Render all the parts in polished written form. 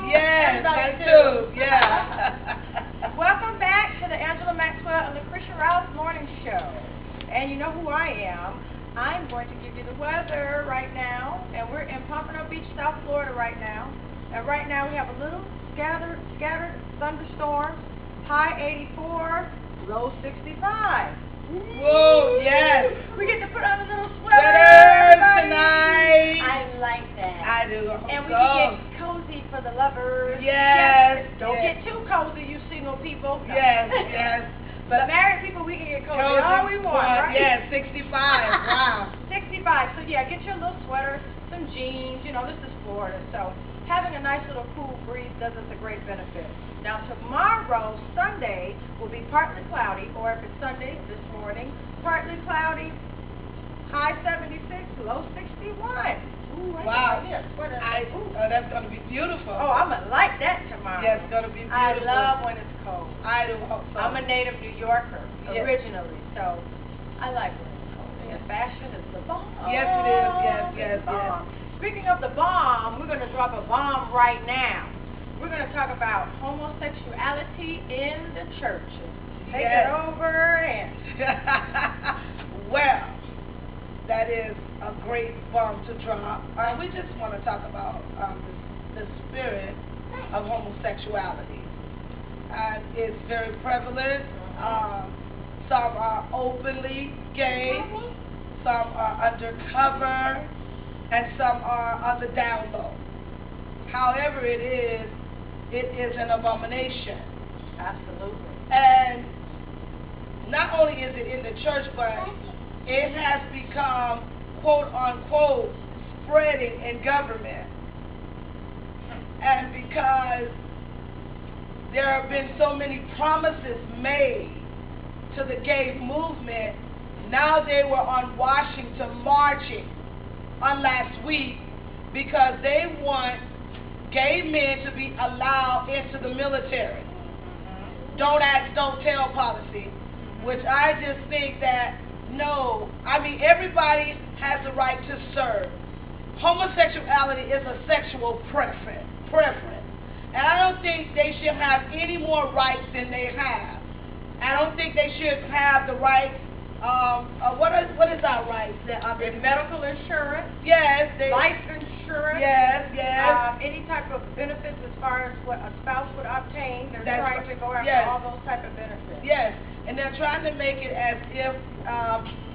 Yes, I too. Yeah. Welcome back to the Angela Maxwell and Lucretia Rouse Morning Show. And you know who I am. I'm going to give you the weather right now. And we're in Pompano Beach, South Florida right now. And right now we have a little scattered thunderstorms. High 84, low 65. Whoa, yes. We get to put on a little sweater tonight. I like that. I do. And we can get cozy for the lovers. Yes. Don't get too cozy, you single people. No. Yes, yes. But married people, we can get cozy all we want, right? Yes, 65. Wow. 65. So yeah, get your little sweater, some jeans. You know, this is Florida, so having a nice little cool breeze does us a great benefit. Now tomorrow, Sunday, will be partly cloudy, or if it's Sunday, this morning, partly cloudy, high 76, low 61. Ooh, wow. That's going to be beautiful. Oh, I'm going to like that tomorrow. Yes, it's going to be beautiful. I love when it's cold. I do hope so. I'm a native New Yorker, yes. originally, so I like when it's cold. And fashion is the bomb. Yes, it is. Yes. Speaking of the bomb, we're going to drop a bomb right now. We're going to talk about homosexuality in the churches. Take it over and... Well, that is a great bomb to drop. We just want to talk about the spirit of homosexuality. It's very prevalent. Some are openly gay, some are undercover, and some are on the down low. However it is an abomination. Absolutely. And not only is it in the church, but it has become, quote unquote, spreading in government. And because there have been so many promises made to the gay movement, now they were on Washington marching on last week because they want gay men to be allowed into the military. Don't ask, don't tell policy, which I just think that, no, I mean, everybody has the right to serve. Homosexuality is a sexual preference. And I don't think they should have any more rights than they have. I don't think they should have the right, what is our rights? Medical insurance. Yes. Life insurance. Yes. Any type of benefits as far as what a spouse would obtain. They're trying to go after all those type of benefits. Yes, and they're trying to make it as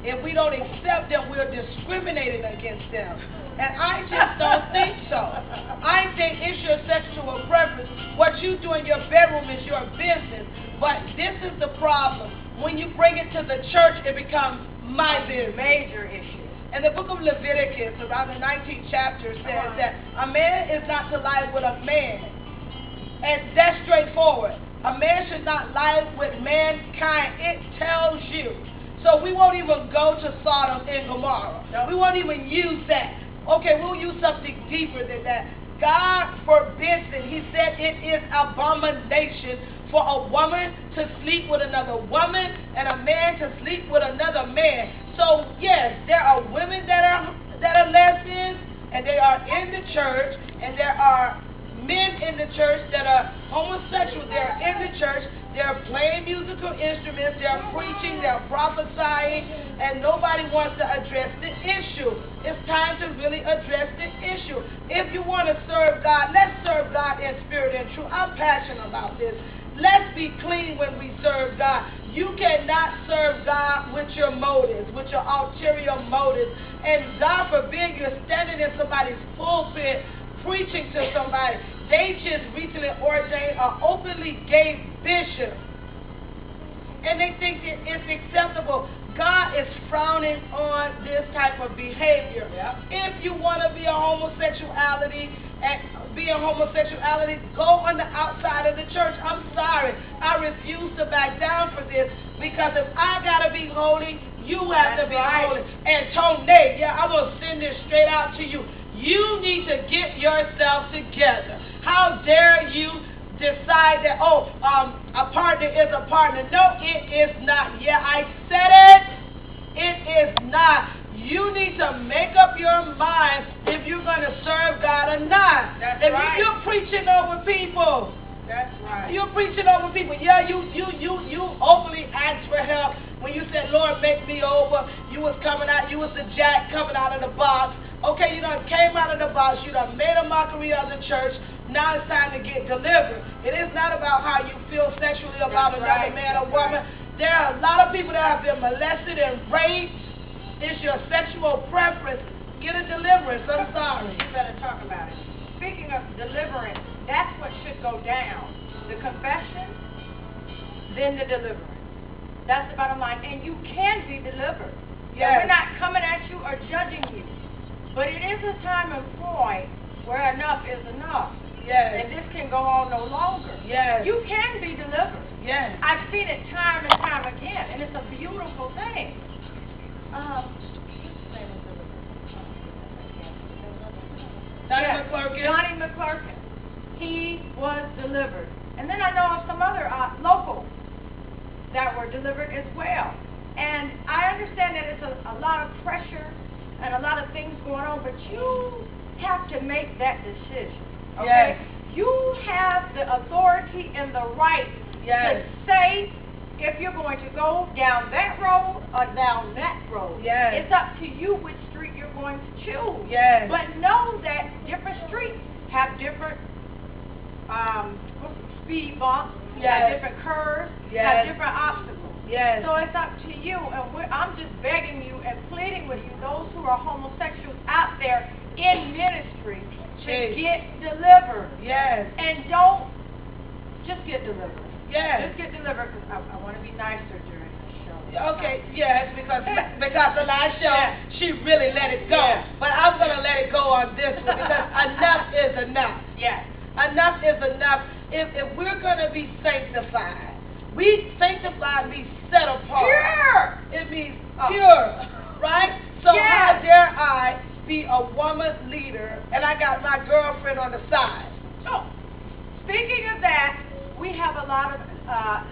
if we don't accept them, we're discriminating against them. And I just don't think so. I think it's your sexual preference. What you do in your bedroom is your business. But this is the problem. When you bring it to the church, it becomes my business. Major issue. And the book of Leviticus, around the 19th chapter, says that a man is not to lie with a man. And that's straightforward. A man should not lie with mankind. It tells you. So we won't even go to Sodom and Gomorrah. No. We won't even use that. Okay, we'll use something deeper than that. God forbids it. He said it is abomination for a woman to sleep with another woman and a man to sleep with another man. So yes, there are women that are lesbians and they are in the church, and there are men in the church that are homosexual. They're in the church. They're playing musical instruments. They're preaching. They're prophesying, and nobody wants to address the issue. It's time to really address the issue. If you want to serve God, let's serve God in spirit and truth. I'm passionate about this. Let's be clean when we serve God. You cannot serve God with your motives, with your ulterior motives. And God forbid you're standing in somebody's pulpit preaching to somebody. They just recently ordained an openly gay bishop. And they think that it's acceptable. God is frowning on this type of behavior. Yep. If you want to be a homosexuality, go on the outside of the church. I'm sorry. I refuse to back down for this, because if I got to be holy, you have to be holy. And Tony, I'm going to send this straight out to you. You need to get yourself together. How dare you decide that, a partner is a partner. No, it is not. Yeah, I said it. It is not. You need to make up your mind if you're going to serve God or not. That's if right. you're preaching over people, that's right. You're preaching over people. Yeah, you openly asked for help when you said, Lord, make me over. You was coming out. You was the jack coming out of the box. Okay, you done came out of the box. You done made a mockery of the church. Now it's time to get delivered. It is not about how you feel sexually about another man or woman. There are a lot of people that have been molested and raped. It's your sexual preference. Get a deliverance. I'm sorry. You better talk about it. Speaking of deliverance, that's what should go down. The confession, then the deliverance. That's the bottom line. And you can be delivered. Yes. We're not coming at you or judging you. But it is a time and point where enough is enough. Yes. And this can go on no longer. Yes. You can be delivered. Yes. I've seen it time and time again, and it's a beautiful thing. Johnny McClurkin. He was delivered. And then I know of some other locals that were delivered as well. And I understand that it's a lot of pressure and a lot of things going on, but you have to make that decision. Okay? Yes. You have the authority and the right to say if you're going to go down that road or down that road. Yes. It's up to you which street you're going to choose. Yes. But know that different streets have different speed bumps, have different curves, have different obstacles. Yes. So it's up to you, and I'm just begging you and pleading with you, those who are homosexuals out there in ministry, to get delivered. Yes. And don't just get delivered. Yes. Just get delivered, because I want to be nicer during the show. Okay, yes, because the last show, she really let it go. Yeah. But I'm going to let it go on this one, because enough is enough. Yes. Enough is enough. If we're going to be sanctified, we sanctified means set apart. Pure. It means pure, right? So how dare I be a woman leader, and I got my girlfriend on the side? So, speaking of that, we have a lot of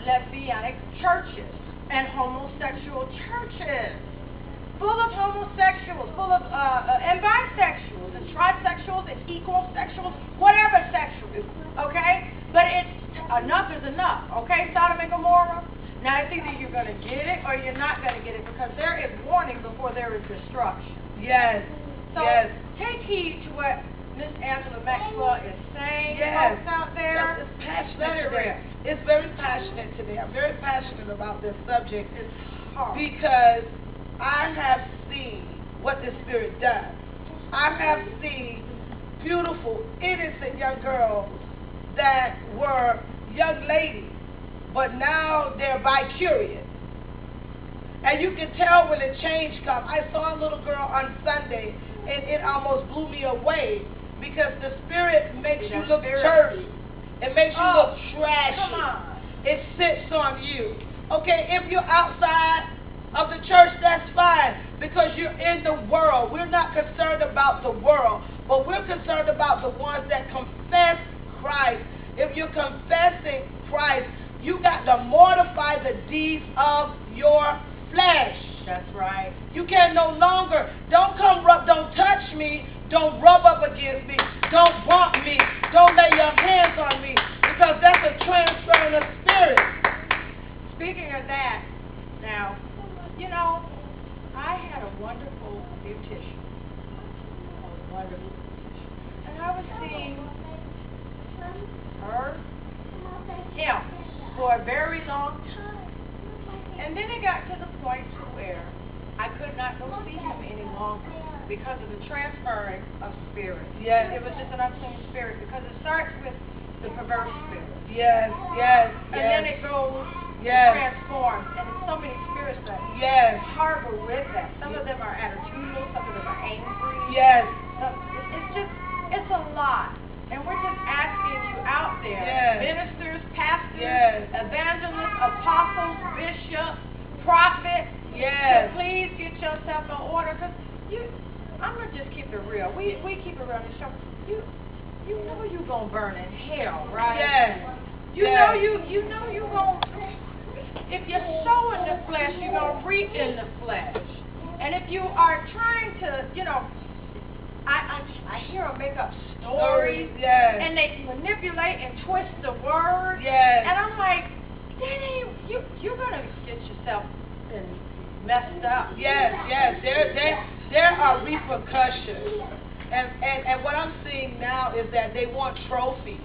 lesbianic churches and homosexual churches, full of homosexuals, full of and bisexuals and trisexuals and equal sexuals, whatever sexuals, okay? But it's enough is enough, okay? Sodom and Gomorrah. Now it's either you're going to get it or you're not going to get it, because there is warning before there is destruction. Yes. So take heed to what Miss Angela Maxwell is saying, folks out there. It's passionate today. It's very passionate today. I'm very passionate about this subject. It's hard. Because I have seen what the Spirit does. I have seen beautiful, innocent young girls that were young ladies, but now they're bi-curious. And you can tell when the change comes. I saw a little girl on Sunday, and it almost blew me away, because the Spirit makes you look dirty. It makes you look trashy. Come on. It sits on you. Okay, if you're outside of the church, that's fine, because you're in the world. We're not concerned about the world, but we're concerned about the ones that confess Christ. If you're confessing Christ, you got to mortify the deeds of your flesh. That's right. You can no longer, don't touch me, don't rub up against me, don't bump me, don't lay your hands on me, because that's a transferring of spirit. Speaking of that, now, you know, I had a wonderful beautician. And I was seeing him for a very long time. And then it got to the point to where I could not go see him any longer because of the transferring of spirits. Yes. It was just an unclean spirit, because it starts with the perverse spirit. Yes. And then it goes transforms, and there's so many spirits that harbor with that. Some of them are attitudinal, some of them are angry. Yes. It's a lot. And we're just asking you out there, ministers, pastors, evangelists, apostles, bishops, prophets, to please get yourself in order. Because I'm going to just keep it real. We keep it real on the show. You know you're going to burn in hell, right? Yes. You know you're going to, if you sow in the flesh, you're going to reap in the flesh. And if you are trying to, you know, I hear them make up stories, yes. and they manipulate and twist the words, yes. and I'm like, that ain't, you're gonna get yourself messed up. Yes, yes. There are repercussions, and what I'm seeing now is that they want trophies.